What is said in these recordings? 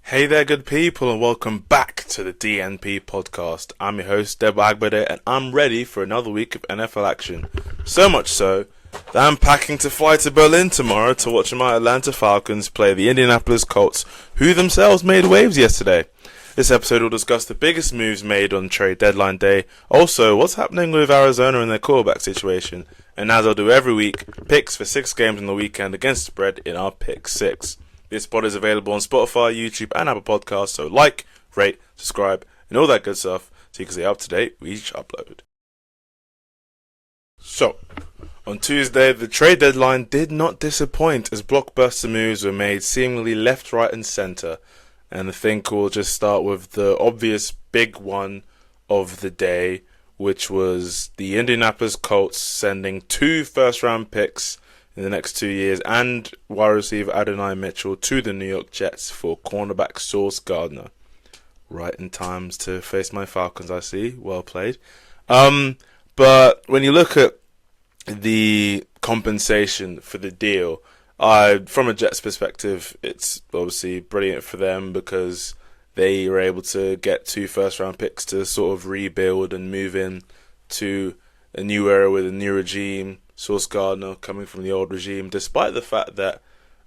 Hey there, good people, and welcome back to the DNP podcast. I'm your host, Deb Agbade, and I'm ready for another week of NFL action. So much so that I'm packing to fly to Berlin tomorrow to watch my Atlanta Falcons play the Indianapolis Colts, who themselves made waves yesterday. This episode will discuss the biggest moves made on trade deadline day, also what's happening with Arizona and their quarterback situation, and as I'll do every week, picks for 6 games on the weekend against the spread in our Pick 6. This pod is available on Spotify, YouTube, and Apple Podcasts, so like, rate, subscribe, and all that good stuff so you can stay up to date with each upload. So, on Tuesday, the trade deadline did not disappoint as blockbuster moves were made seemingly left, right, and centre. And I think we'll just start with the obvious big one of the day, which was the Indianapolis Colts sending 2 first-round picks in the next 2 years and wide receiver Adonai Mitchell to the New York Jets for cornerback Sauce Gardner. Right in times to face my Falcons, I see. Well played. But when you look at the compensation for the deal, from a Jets perspective, it's obviously brilliant for them because they were able to get 2 first-round picks to sort of rebuild and move in to a new era with a new regime. Sauce Gardner coming from the old regime, despite the fact that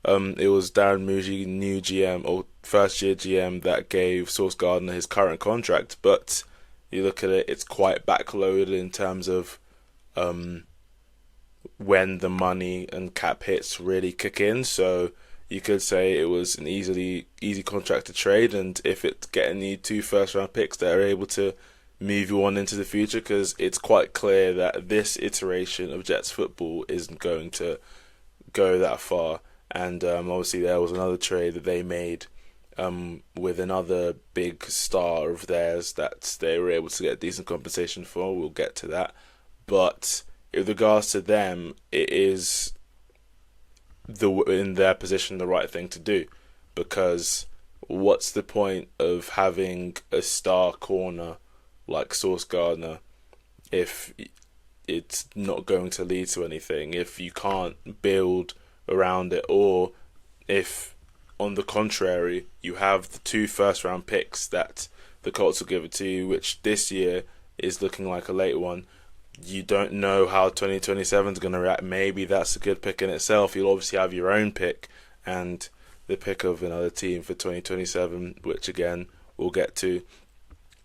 it was Darren Muji, new GM or first-year GM, that gave Sauce Gardner his current contract. But you look at it, it's quite backloaded in terms of when the money and cap hits really kick in. So you could say it was an easy contract to trade, and if it's getting the 2 first-round picks, they're able to move you on into the future, because it's quite clear that this iteration of Jets football isn't going to go that far. And obviously there was another trade that they made with another big star of theirs that they were able to get decent compensation for. We'll get to that. But with regards to them, it is in their position the right thing to do, because what's the point of having a star corner like Sauce Gardner if it's not going to lead to anything, if you can't build around it, or if, on the contrary, you have the 2 first-round picks that the Colts will give it to you, which this year is looking like a late one. You don't know how 2027 is going to react. Maybe that's a good pick in itself. You'll obviously have your own pick and the pick of another team for 2027, which again we'll get to.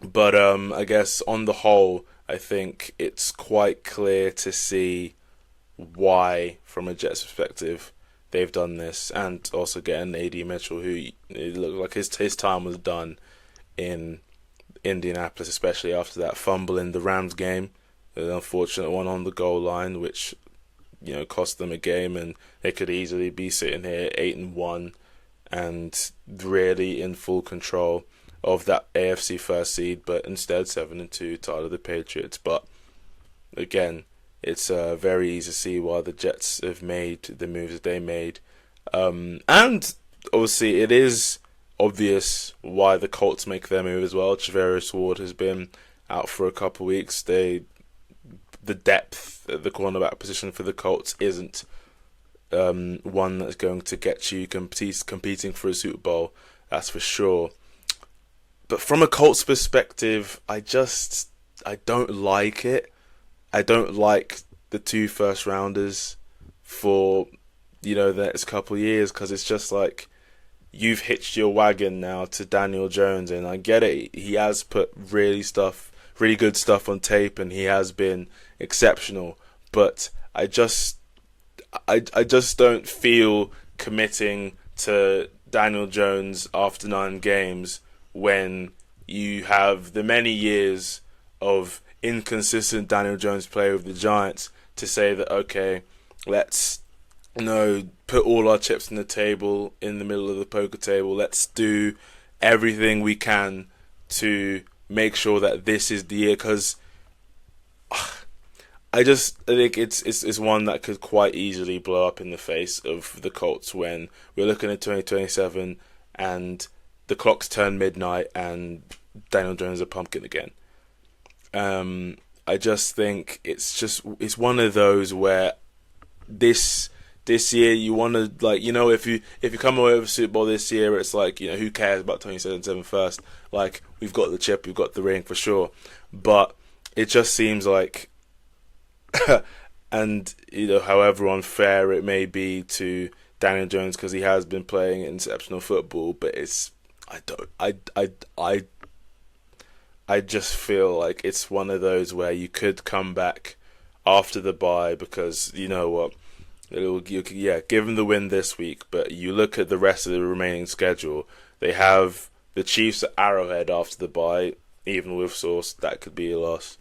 But I guess on the whole, I think it's quite clear to see why, from a Jets perspective, they've done this, and also getting AD Mitchell, who it looked like his time was done in Indianapolis, especially after that fumble in the Rams game, an unfortunate one on the goal line, which cost them a game, and they could easily be sitting here 8-1 and really in full control of that AFC first seed, but instead 7-2, tied with the Patriots. But again, it's very easy to see why the Jets have made the moves that they made, and obviously it is obvious why the Colts make their move as well. Javarius Ward has been out for a couple of weeks. The depth at the cornerback position for the Colts isn't one that's going to get you competing for a Super Bowl, that's for sure. But from a Colts perspective, I don't like it. I don't like the 2 first rounders for the next couple of years, because it's just like you've hitched your wagon now to Daniel Jones, and I get it. He has put really good stuff on tape, and he has been exceptional. But I just don't feel committing to Daniel Jones after 9 games when you have the many years of inconsistent Daniel Jones play with the Giants to say that, okay, let's put all our chips on the table, in the middle of the poker table. Let's do everything we can to make sure that this is the year, because I think it's one that could quite easily blow up in the face of the Colts when we're looking at 2027 and the clocks turn midnight and Daniel Jones is a pumpkin again. I just think it's one of those where this this year you want to, like, if you come away with a Super Bowl this year, it's like, who cares about 2077 first? Like, we've got the chip, we've got the ring for sure. But it just seems like, and however unfair it may be to Daniel Jones because he has been playing exceptional football, but I just feel like it's one of those where you could come back after the bye because you know what, give them the win this week, but you look at the rest of the remaining schedule, they have the Chiefs at Arrowhead after the bye, even with Sauce, that could be a loss.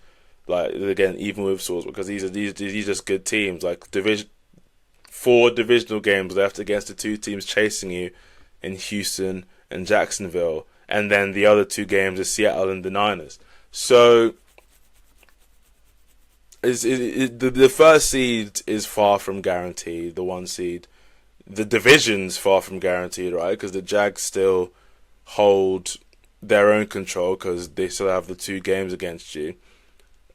Like, again, even with Sauce, because these are just good teams. Like, 4 divisional games left against the 2 teams chasing you in Houston and Jacksonville, and then the other 2 games are Seattle and the Niners. So the first seed is far from guaranteed. The 1 seed, the division's far from guaranteed, right? Because the Jags still hold their own control because they still have the 2 games against you.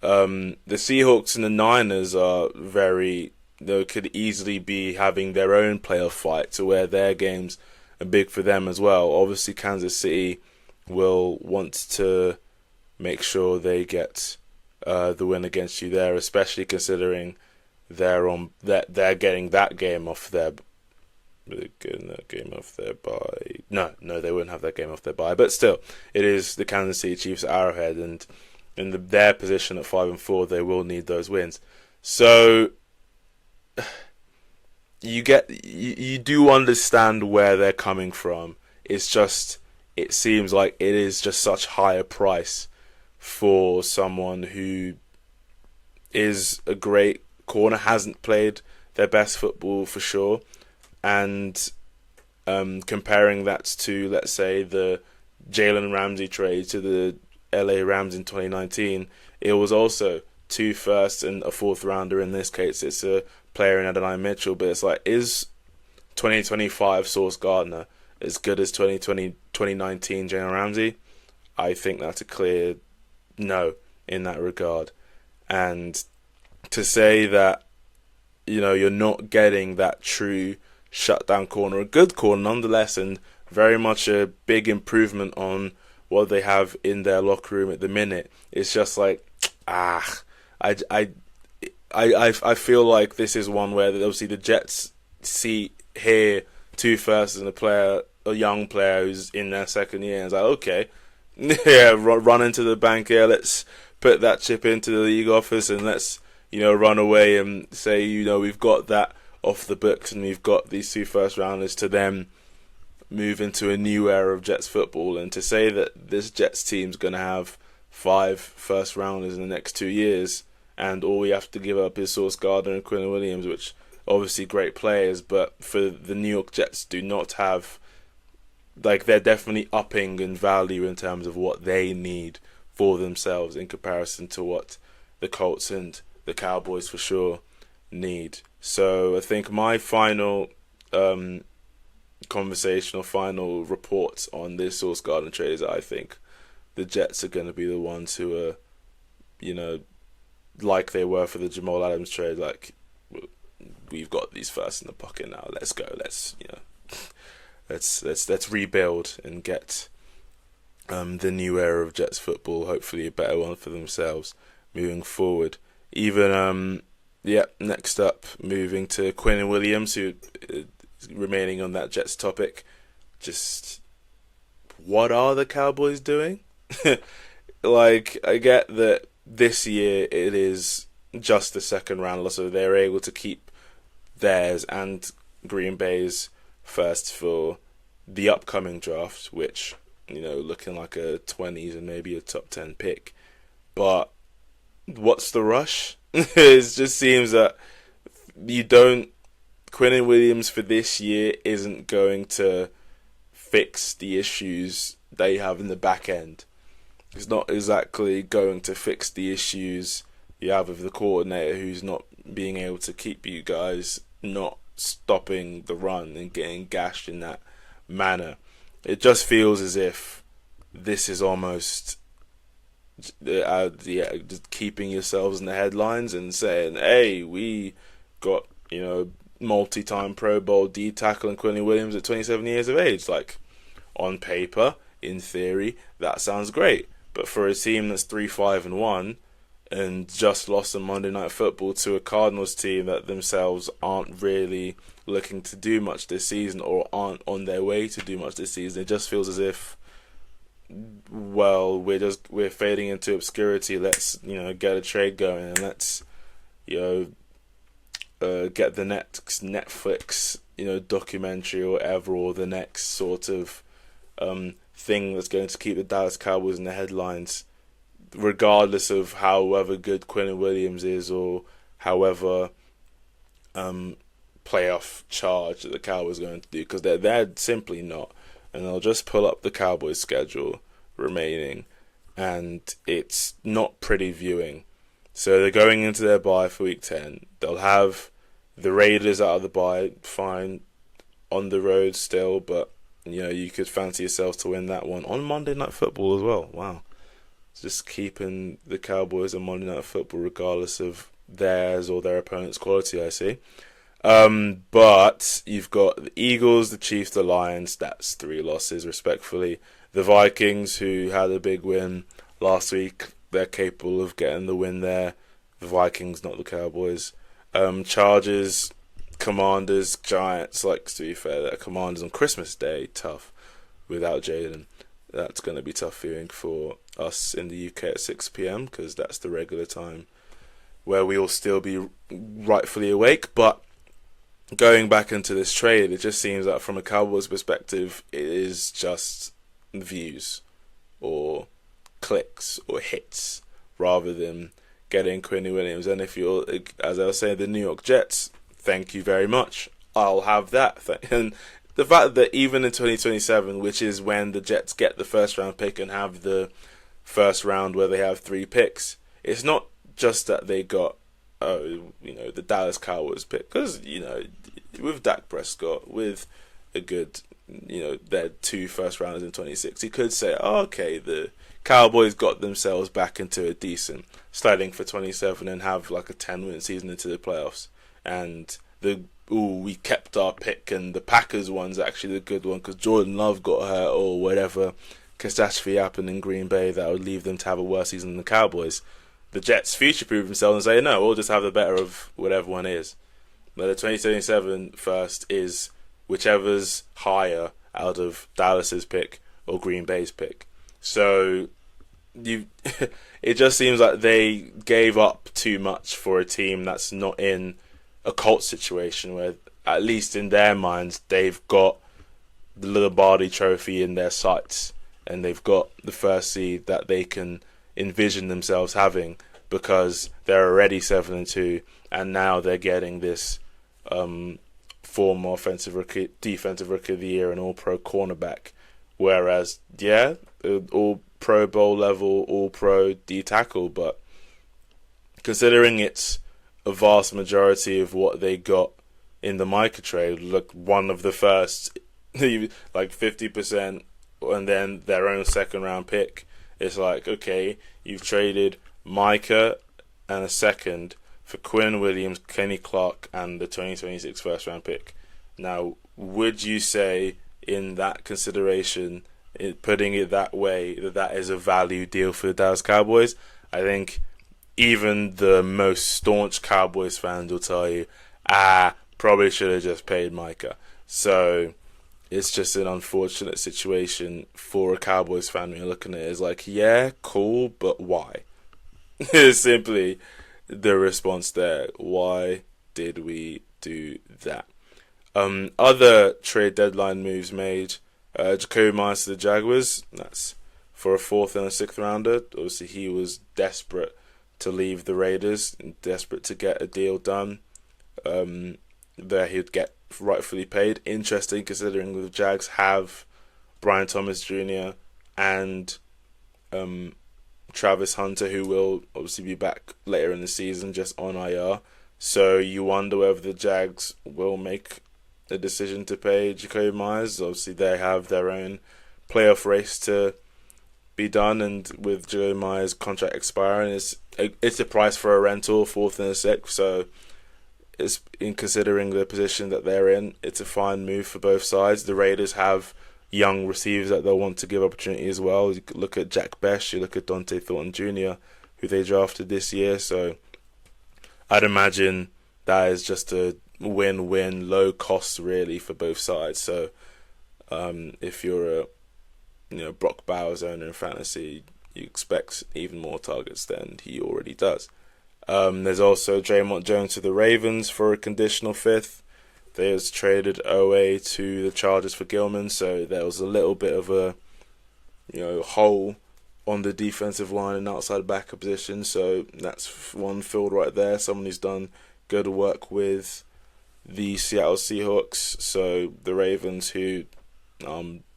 The Seahawks and the Niners are could easily be having their own playoff fight to where their games are big for them as well. Obviously, Kansas City will want to make sure they get the win against you there, especially considering they're getting that game off their. Getting that game off their bye. No, they wouldn't have that game off their bye. But still, it is the Kansas City Chiefs at Arrowhead, and in their position at 5-4, they will need those wins. So you do understand where they're coming from. It's just, it seems like it is just such higher price for someone who is a great corner, hasn't played their best football for sure, and comparing that to, let's say, the Jalen Ramsey trade to the LA Rams in 2019, it was also 2 firsts and a 4th rounder. In this case, it's a player in Adonai Mitchell, but it's like, is 2025 Sauce Gardner as good as 2019 Jalen Ramsey? I think that's a clear no in that regard. And to say that, you're not getting that true shutdown corner, a good corner nonetheless, and very much a big improvement on what they have in their locker room at the minute. It's just like, I feel like this is one where obviously the Jets hear 2 firsts and a young player who's in their second year, and it's like, okay, yeah, run into the bank here, let's put that chip into the league office and let's, run away and say, we've got that off the books and we've got these 2 first rounders to then move into a new era of Jets football. And to say that this Jets team's going to have 5 first rounders in the next 2 years and all we have to give up is Sauce Gardner and Quinnen Williams, which obviously great players, but for the New York Jets do not have, like, they're definitely upping in value in terms of what they need for themselves in comparison to what the Colts and the Cowboys for sure need. So I think my final conversation or final reports on this Sauce Gardner trade is I think the Jets are going to be the ones who are, like they were for the Jamal Adams trade, like, we've got these first in the pocket now, let's go, let's rebuild and get the new era of Jets football, hopefully a better one for themselves moving forward. Even next up, moving to Quinnen Williams, who remaining on that Jets topic, just what are the Cowboys doing? Like, I get that this year it is just the second round, so they're able to keep theirs and Green Bay's first for the upcoming draft, which, looking like a 20s and maybe a top 10 pick. But what's the rush? It just seems that Quinnen Williams for this year isn't going to fix the issues they have in the back end. It's not exactly going to fix the issues you have with the coordinator who's not being able to keep you guys not stopping the run and getting gashed in that manner. It just feels as if this is almost just keeping yourselves in the headlines and saying, hey, we got multi-time Pro Bowl D tackle and Quinnen Williams at 27 years of age. Like, on paper, in theory, that sounds great. But for a team that's 3-5-1 and just lost on Monday Night Football to a Cardinals team that themselves aren't really looking to do much this season or aren't on their way to do much this season, it just feels as if, well, we're fading into obscurity. Let's get a trade going and let's get the next Netflix documentary or whatever, or the next sort of thing that's going to keep the Dallas Cowboys in the headlines, regardless of however good Quinnen Williams is or however playoff charge that the Cowboys are going to do, because they're simply not. And they'll just pull up the Cowboys schedule remaining, and it's not pretty viewing. So they're going into their bye for week 10. They'll have the Raiders out of the bye, fine, on the road still, but you could fancy yourselves to win that one on Monday Night Football as well. Wow. Just keeping the Cowboys on Monday Night Football regardless of theirs or their opponent's quality, I see. But you've got the Eagles, the Chiefs, the Lions. That's 3 losses, respectfully. The Vikings, who had a big win last week, they're capable of getting the win there. The Vikings, not the Cowboys. Chargers, Commanders, Giants. Like, to be fair, the Commanders on Christmas Day, tough without Jalen. That's going to be tough viewing for us in the UK at 6 p.m. because that's the regular time where we will still be rightfully awake. But going back into this trade, it just seems that from a Cowboys perspective, it is just views or clicks or hits rather than getting Quinnen Williams. And if you're, as I was saying, the New York Jets, thank you very much. I'll have that. And the fact that even in 2027, which is when the Jets get the first round pick and have the first round where they have 3 picks, it's not just that they got the Dallas Cowboys pick, because with Dak Prescott, with a good their 2 first rounders in 26, you could say, okay, the Cowboys got themselves back into a decent sliding for 27 and have like a 10-win season into the playoffs. And we kept our pick, and the Packers one's actually the good one because Jordan Love got hurt or whatever catastrophe happened in Green Bay that would leave them to have a worse season than the Cowboys. The Jets future-proof themselves and say, no, we'll just have the better of whatever one is. But the 2027 first is whichever's higher out of Dallas's pick or Green Bay's pick. So it just seems like they gave up too much for a team that's not in a cult situation where, at least in their minds, they've got the Lombardi Trophy in their sights and they've got the first seed that they can envision themselves having because they're already 7-2 and now they're getting this former offensive rookie, defensive rookie of the year and all-pro cornerback. Whereas, all Pro Bowl level, all-pro D-tackle, but considering it's a vast majority of what they got in the Micah trade, look, one of the first, like 50%, and then their own second-round pick. It's like, okay, you've traded Micah and a second for Quinnen Williams, Kenny Clark, and the 2026 first-round pick. Now, would you say, in that consideration, putting it that way, that is a value deal for the Dallas Cowboys? I think even the most staunch Cowboys fans will tell you, probably should have just paid Micah. So it's just an unfortunate situation for a Cowboys fan when you're looking at it. It's like, yeah, cool, but why? It's simply the response there. Why did we do that? Other trade deadline moves made. Jacoby Myers to the Jaguars. That's for a 4th and a 6th rounder. Obviously, he was desperate to leave the Raiders, desperate to get a deal done. There he'd get rightfully paid. Interesting, considering the Jags have Brian Thomas Jr. and Travis Hunter, who will obviously be back later in the season, just on IR. So you wonder whether the Jags will make a decision to pay Jacoby Myers. Obviously, they have their own playoff race to be done, and with Jacoby Myers' contract expiring, it's a price for a rental, 4th and a 6th. So it's in considering the position that they're in, it's a fine move for both sides. The Raiders have young receivers that they'll want to give opportunity as well. You look at Jack Best, you look at Dante Thornton Jr., who they drafted this year. So I'd imagine that is just a win-win, low cost really for both sides. So if you're a Brock Bowers owner in fantasy, you expect even more targets than he already does. There's also Draymond Jones to the Ravens for a conditional fifth. They was traded away to the Chargers for Gilman, so there was a little bit of a hole on the defensive line and outside backer position. So that's one filled right there. Someone who's done good work with the Seattle Seahawks. So the Ravens, who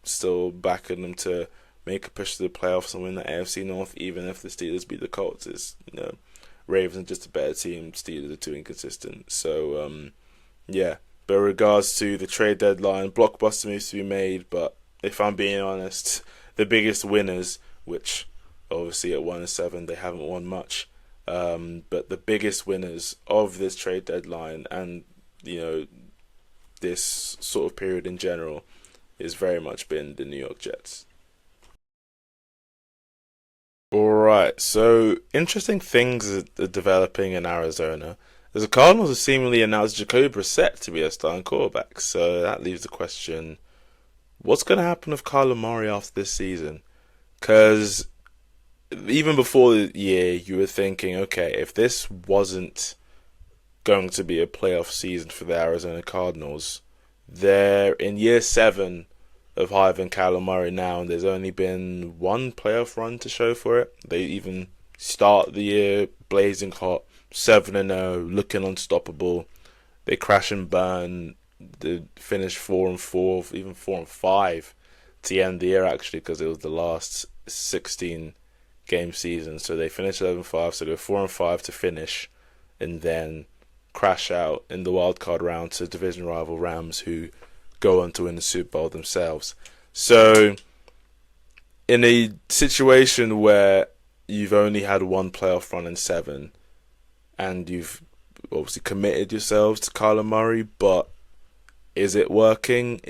still backing them to make a push to the playoffs and win the AFC North, even if the Steelers beat the Colts, is Ravens are just a better team. Steelers are too inconsistent. So yeah. But in regards to the trade deadline, blockbuster moves to be made. But if I'm being honest, the biggest winners, which obviously at 1-7 they haven't won much, but the biggest winners of this trade deadline and this sort of period in general is very much been the New York Jets. Alright, so interesting things are developing in Arizona. As the Cardinals have seemingly announced Jacoby Brissett to be their starting quarterback, so that leaves the question, what's going to happen with Kyler Murray after this season? Because even before the year, you were thinking, okay, if this wasn't going to be a playoff season for the Arizona Cardinals, they're in year 7 of having Kyler Murray now, and there's only been one playoff run to show for it. They even start the year blazing hot, 7-0, looking unstoppable. They crash and burn. They finish 4-4, even 4-5 to end the year actually, because it was the last 16 game season. So they finish 11-5, so go 4-5 to finish, and then crash out in the wildcard round to division rival Rams, who go on to win the Super Bowl themselves. So in a situation where you've only had one playoff run in 7, and you've obviously committed yourselves to Kyler Murray, but is it working?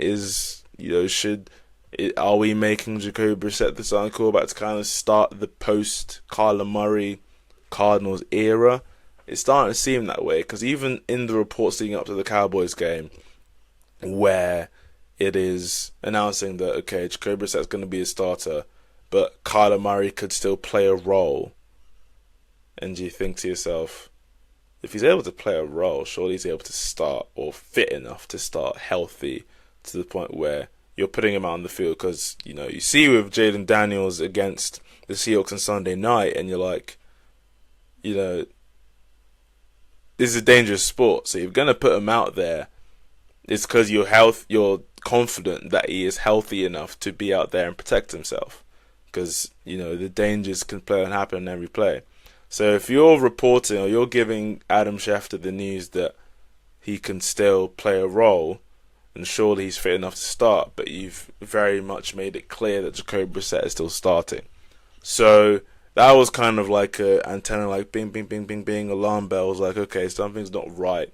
Are we making Jacoby Brissett the starting quarterback to kind of start the post Kyler Murray Cardinals era? It's starting to seem that way, because even in the reports leading up to the Cowboys game, where it is announcing that, okay, Jacoby Brissett is going to be a starter, but Kyler Murray could still play a role. And you think to yourself, if he's able to play a role, surely he's able to start, or fit enough to start healthy to the point where you're putting him out on the field. Because, you see with Jaden Daniels against the Seahawks on Sunday night, and you're like, this is a dangerous sport. So you're going to put him out there. It's because you're confident that he is healthy enough to be out there and protect himself. Because, the dangers can play and happen in every play. So if you're reporting or you're giving Adam Schefter the news that he can still play a role, and surely he's fit enough to start, but you've very much made it clear that Jacoby Brissett is still starting. So that was kind of like a antenna, like bing, bing, bing, bing, bing, alarm bells, like, okay, something's not right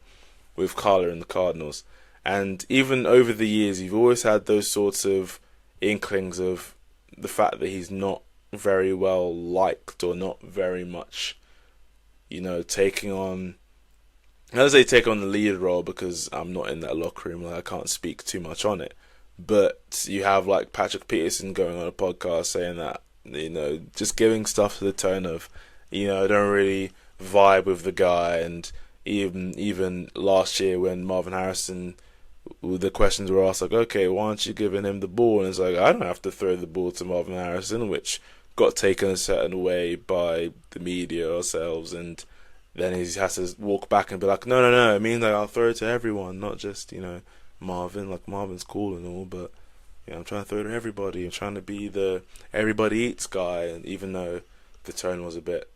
with Kyler and the Cardinals. And even over the years, you've always had those sorts of inklings of the fact that he's not very well liked, or not very much, taking on, I say take on the lead role, because I'm not in that locker room, I can't speak too much on it. But you have like Patrick Peterson going on a podcast saying that, just giving stuff to the tone of, I don't really vibe with the guy. And even last year when Marvin Harrison, the questions were asked like, okay, why aren't you giving him the ball? And it's like, I don't have to throw the ball to Marvin Harrison, which got taken a certain way by the media ourselves, and then he has to walk back and be like, no, it means I'll throw it to everyone, not just, Marvin. Like, Marvin's cool and all, but I'm trying to throw it to everybody. I'm trying to be the everybody eats guy. And even though the tone was a bit,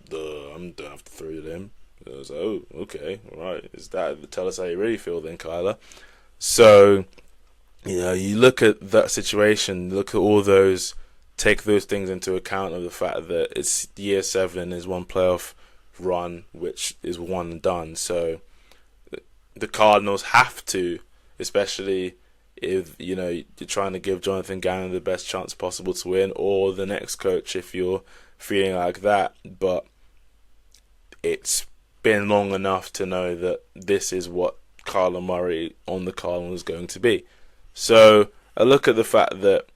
I don't have to throw it to him. I was like, oh, okay, all right. Tell us how you really feel then, Kyler. So, you look at that situation, look at all those, take those things into account of the fact that it's year 7 is one playoff run, which is one and done. So the Cardinals have to, especially if you're trying to give Jonathan Gannon the best chance possible to win, or the next coach if you're feeling like that. But it's been long enough to know that this is what Kyler Murray on the Cardinals is going to be. So I look at the fact that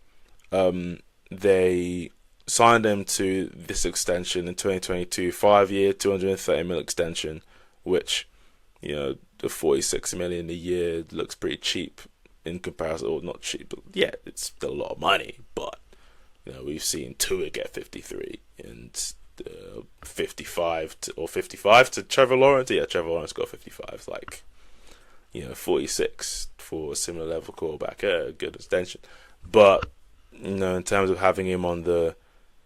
they signed him to this extension in 2022, 5-year, $230 million extension, which, the $46 million a year looks pretty cheap in comparison, or not cheap, but yeah, it's still a lot of money. But we've seen Tua get 53 and 55 to Trevor Lawrence. Yeah, Trevor Lawrence got 55. Like, 46 for a similar level quarterback. A good extension. But, in terms of having him on the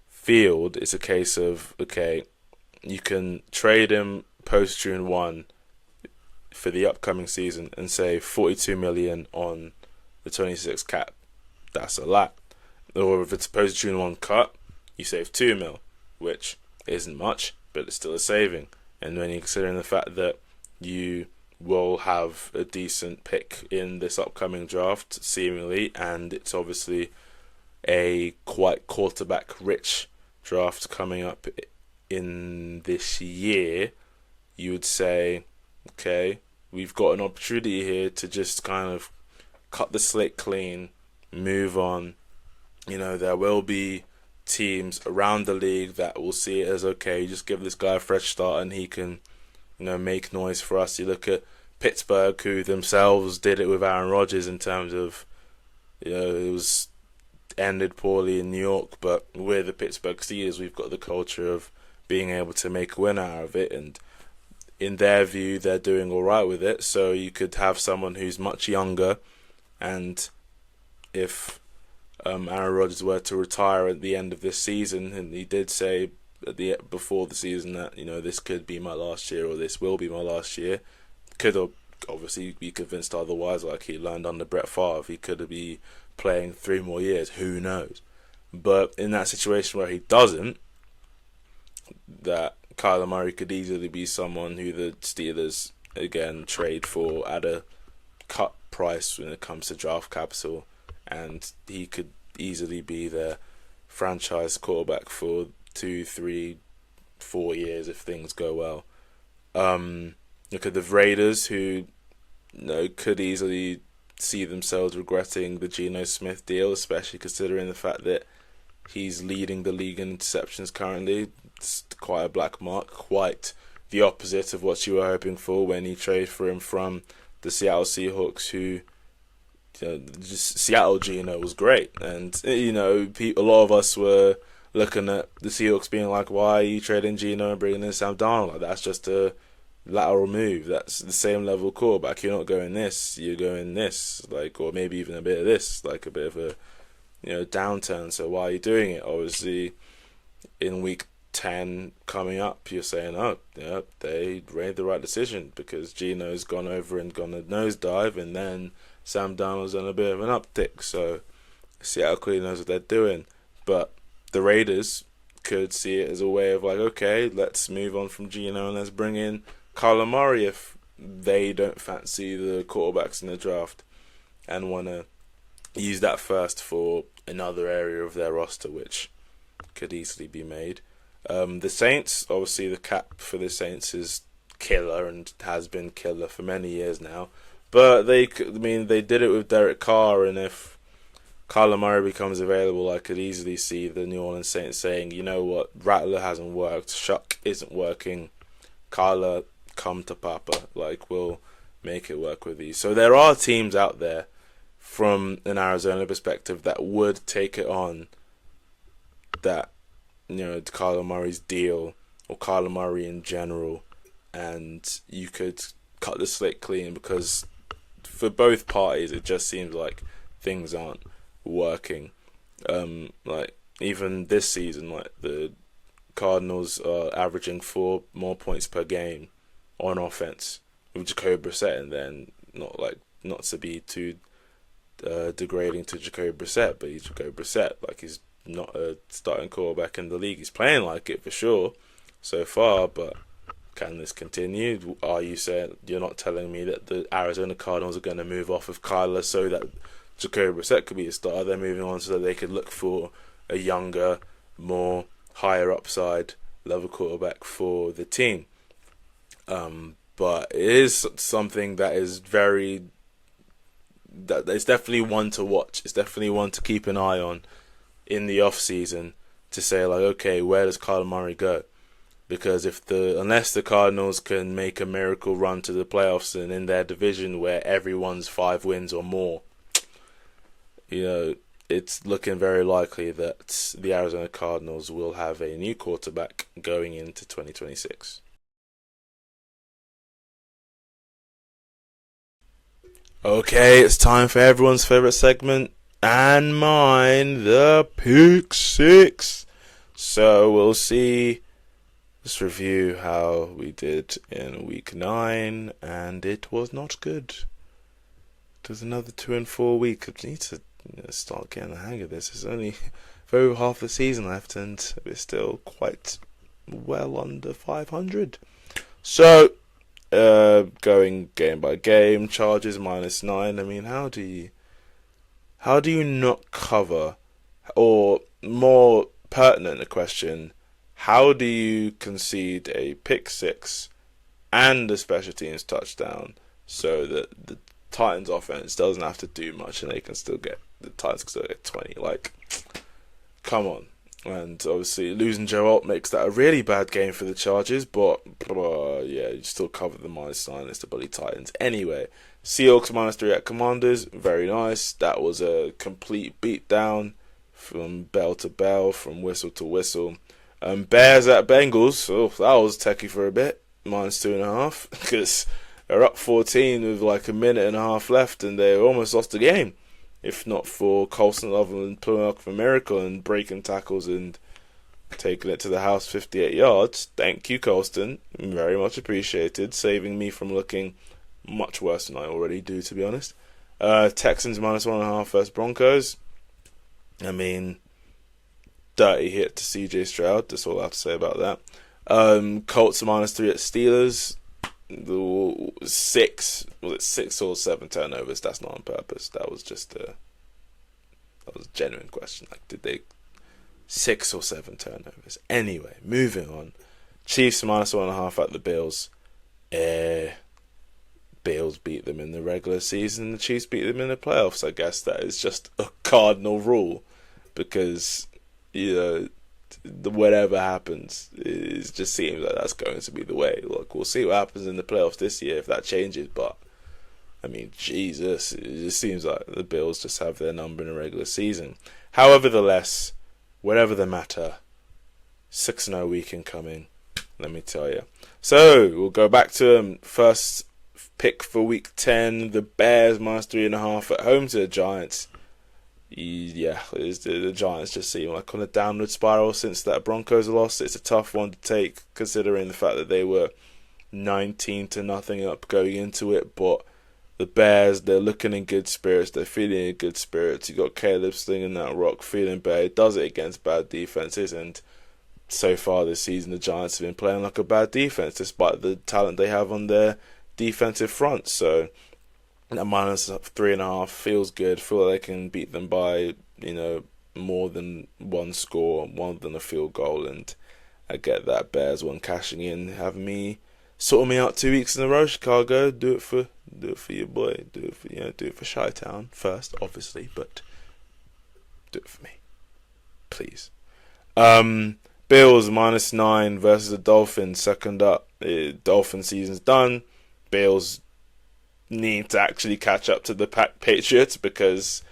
field, it's a case of, okay, you can trade him post June 1 for the upcoming season and save $42 million on the 26 cap. That's a lot. Or if it's a post June 1 cut, you save $2 million, which isn't much, but it's still a saving. And when you're considering the fact that you will have a decent pick in this upcoming draft, seemingly, and it's obviously a quite quarterback-rich draft coming up in this year, you would say, okay, we've got an opportunity here to just kind of cut the slate clean, move on. There will be teams around the league that will see it as, okay, just give this guy a fresh start and he can, make noise for us. You look at Pittsburgh, who themselves did it with Aaron Rodgers in terms of, it was ended poorly in New York, but we're the Pittsburgh Steelers. We've got the culture of being able to make a win out of it, and in their view, they're doing all right with it. So you could have someone who's much younger, and if Aaron Rodgers were to retire at the end of this season, and he did say before the season that this could be my last year or this will be my last year, could obviously be convinced otherwise, like he learned under Brett Favre. He could be playing 3 more years, who knows? But in that situation where he doesn't, that Kyler Murray could easily be someone who the Steelers again trade for at a cut price when it comes to draft capital, and he could easily be their franchise quarterback for 2, 3, 4 years if things go well. Look at the Raiders, who could easily see themselves regretting the Geno Smith deal, especially considering the fact that he's leading the league in interceptions currently. It's quite a black mark, quite the opposite of what you were hoping for when you trade for him from the Seattle Seahawks, who just Seattle Geno was great, and a lot of us were looking at the Seahawks being like, why are you trading Geno and bringing in Sam Darnold? Like, that's just a lateral move. That's the same level quarterback. You're not going this, you're going this, like, or maybe even a bit of this, like a bit of a downturn. So why are you doing it? Obviously, in week 10 coming up, you're saying, oh, yeah, they made the right decision because Geno's gone over and gone a nosedive, and then Sam Darnold's on a bit of an uptick. So Seattle clearly knows what they're doing. But the Raiders could see it as a way of like, okay, let's move on from Geno and let's bring in Kyler Murray if they don't fancy the quarterbacks in the draft and want to use that first for another area of their roster, which could easily be made. The Saints, obviously the cap for the Saints is killer and has been killer for many years now. But they did it with Derek Carr, and if Kyler Murray becomes available, I could easily see the New Orleans Saints saying, you know what, Rattler hasn't worked, Shuck isn't working, Kyler, come to Papa, like, we'll make it work with these. So there are teams out there from an Arizona perspective that would take it on, that, Kyler Murray's deal, or Kyler Murray in general, and you could cut the slate clean, because for both parties it just seems like things aren't working. Like even this season, like the Cardinals are averaging 4 more points per game on offense with Jacoby Brissett, and then not to be too degrading to Jacoby Brissett, but he's Jacoby Brissett. Like, he's not a starting quarterback in the league. He's playing like it for sure so far, but Can this continue? Are you saying you're not telling me that the Arizona Cardinals are going to move off of Kyler so that Jacoby Brissett could be a starter? They're moving on so that they could look for a younger, more higher upside level quarterback for the team. But it is something that is that it's definitely one to watch. It's definitely one to keep an eye on in the off season to say like, okay, where does Kyler Murray go? Because unless the Cardinals can make a miracle run to the playoffs and in their division where everyone's 5 wins or more, it's looking very likely that the Arizona Cardinals will have a new quarterback going into 2026. Okay, it's time for everyone's favorite segment and mine, the Pick Six. So we'll see. Let's review how we did in week 9, and it was not good. There's another 2-4 week. I need to start getting the hang of this. There's only over half the season left, and we're still quite well under 500. So, going game by game, Chargers -9. I mean, how do you not cover, or more pertinent a question? How do you concede a pick 6 and a special teams touchdown so that the Titans offense doesn't have to do much and the Titans can still get 20? Like, come on. And obviously losing Joe Alt makes that a really bad game for the Chargers, but yeah, you still cover the -9. It's the bloody Titans. Anyway, Seahawks -3 at Commanders, very nice. That was a complete beatdown from bell to bell, from whistle to whistle. Bears at Bengals, that was techie for a bit, -2.5, because they're up 14 with like a minute and a half left, and they almost lost the game, if not for Colston Loveland pulling off a miracle and breaking tackles and taking it to the house 58 yards. Thank you, Colston, very much appreciated, saving me from looking much worse than I already do, to be honest. Texans -1.5 versus Broncos. I mean, dirty hit to CJ Stroud. That's all I have to say about that. Colts -3 at Steelers. The 6 or 7 turnovers? That's not on purpose. That was a genuine question. Like, did they 6 or 7 turnovers? Anyway, moving on. Chiefs -1.5 at the Bills. Bills beat them in the regular season. The Chiefs beat them in the playoffs. I guess that is just a cardinal rule, because whatever happens, it just seems like that's going to be the way. Look, we'll see what happens in the playoffs this year if that changes, but I mean, Jesus, it just seems like the Bills just have their number in a regular season. However, whatever the matter, 6-0 weekend coming, let me tell you. So, we'll go back to first pick for week 10, the Bears -3.5 at home to the Giants. Yeah, the Giants just seem like on a downward spiral since that Broncos loss. It's a tough one to take, considering the fact that they were 19-0 up going into it. But the Bears, they're looking in good spirits. They're feeling in good spirits. You got Caleb slinging that rock, feeling bad. It does it against bad defenses, and so far this season, the Giants have been playing like a bad defense, despite the talent they have on their defensive front. So that -3.5 feels good. Feel like they can beat them by, more than one score, more than a field goal, and I get that Bears one cashing in, having me sorting me out 2 weeks in a row. Chicago, do it for your boy, do it for Chi-Town first, obviously, but do it for me, please. Bills -9 versus the Dolphins. Second up, Dolphin season's done. Bills need to actually catch up to the Patriots, because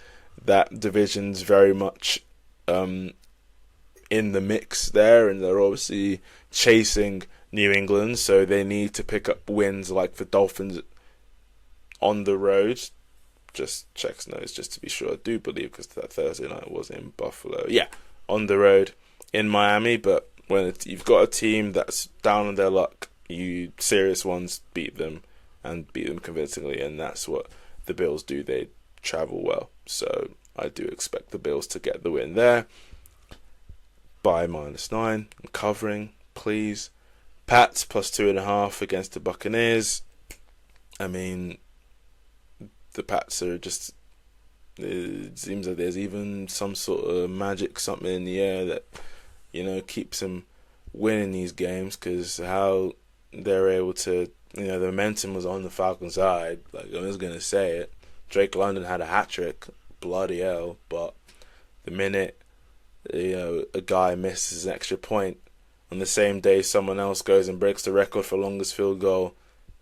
that division's very much in the mix there, and they're obviously chasing New England, so they need to pick up wins like the Dolphins on the road. Just checks notes just to be sure. I do believe, because that Thursday night was in Buffalo. Yeah, on the road in Miami, but when you've got a team that's down on their luck, you serious ones beat them, and beat them convincingly, and that's what the Bills do. They travel well, so I do expect the Bills to get the win there by -9. I'm covering, please. Pats plus 2.5 against the Buccaneers. I mean, the Pats are just. It seems like there's even some sort of magic, something in the air that keeps them winning these games, because how they're able to, the momentum was on the Falcons' side. Like, I was gonna say it, Drake London had a hat trick, bloody hell. But the minute a guy misses an extra point, on the same day someone else goes and breaks the record for longest field goal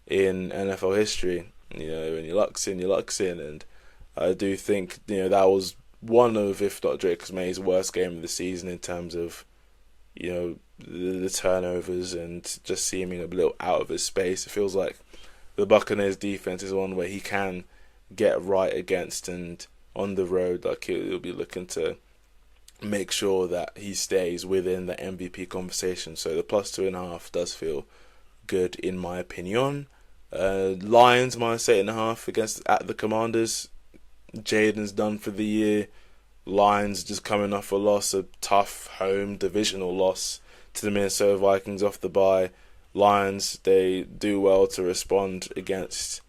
in NFL history. When your luck's in, and I do think that was one of, if not Drake May's worst game of the season in terms of the turnovers and just seeming a little out of his space. It feels like the Buccaneers defense is one where he can get right against, and on the road, like, he'll be looking to make sure that he stays within the MVP conversation. So the plus 2.5 does feel good in my opinion. Lions minus 8.5 at the Commanders. Jaden's done for the year. Lions just coming off a tough home divisional loss to the Minnesota Vikings off the bye. Lions, they do well to respond against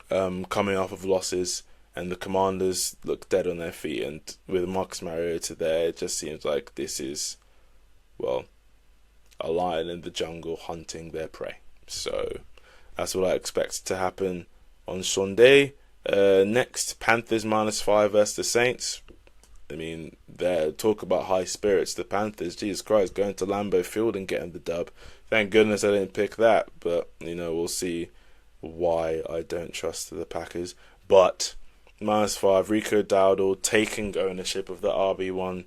coming off of losses, and the Commanders look dead on their feet. And with Marcus Mariota there, it just seems like this is, well, a lion in the jungle hunting their prey. So that's what I expect to happen on Sunday. Next, Panthers minus 5 versus the Saints. I mean, talk about high spirits. The Panthers, Jesus Christ, going to Lambeau Field and getting the dub. Thank goodness I didn't pick that, but we'll see why I don't trust the Packers. But minus 5, Rico Dowdle taking ownership of the RB1.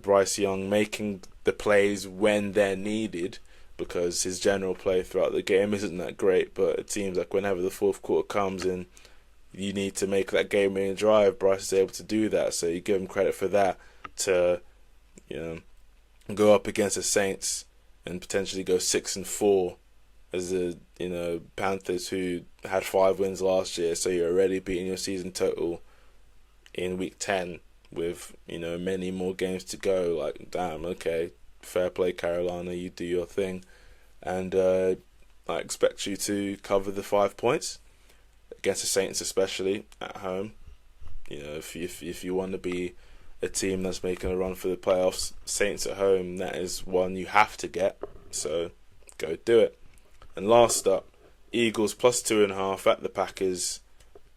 Bryce Young making the plays when they're needed, because his general play throughout the game isn't that great. But it seems like whenever the fourth quarter comes in, you need to make that game-winning drive. Bryce is able to do that, so you give him credit for that. To go up against the Saints and potentially go 6-4 as the Panthers, who had 5 wins last year. So you're already beating your season total in week 10 with many more games to go. Like, damn, okay, fair play, Carolina, you do your thing, and I expect you to cover the 5 points against the Saints, especially at home. If you want to be a team that's making a run for the playoffs, Saints at home, that is one you have to get. So go do it. And last up, Eagles plus 2.5 at the Packers.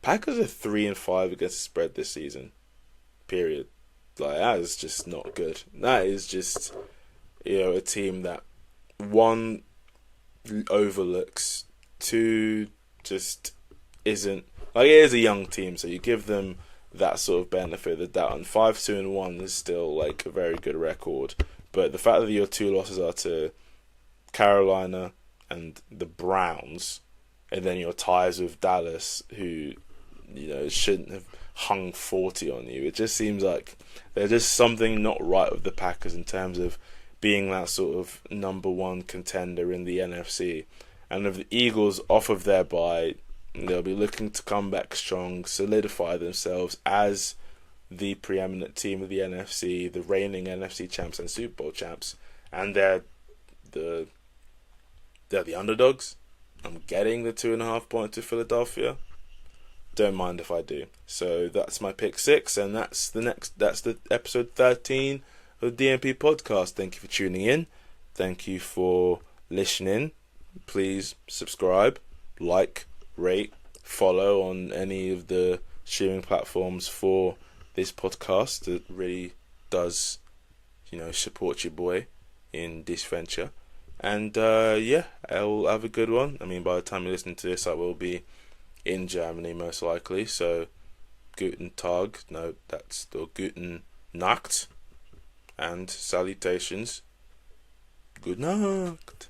Packers are 3-5 against the spread this season. Period. Like, that is just not good. That is just a team that, one, overlooks, two, just isn't, like, it is a young team, so you give them that sort of benefit of the doubt. And 5-2-1 is still like a very good record, but the fact that your 2 losses are to Carolina and the Browns, and then your ties with Dallas, who shouldn't have hung 40 on you, it just seems like there's just something not right with the Packers in terms of being that sort of number 1 contender in the NFC. And if the Eagles, off of their bye, they'll be looking to come back strong, solidify themselves as the preeminent team of the NFC, the reigning NFC champs and Super Bowl champs, and they're the underdogs. I'm getting the 2.5 points to Philadelphia. Don't mind if I do. So that's my pick 6, and that's the episode 13 of the DNP podcast. Thank you for tuning in. Thank you for listening. Please subscribe, like, rate, follow on any of the streaming platforms for this podcast. It really does, support your boy in this venture. And I'll have a good one. I mean, by the time you listen to this, I will be in Germany most likely. So, Guten Tag, no, that's still Guten Nacht, and salutations. Good Nacht.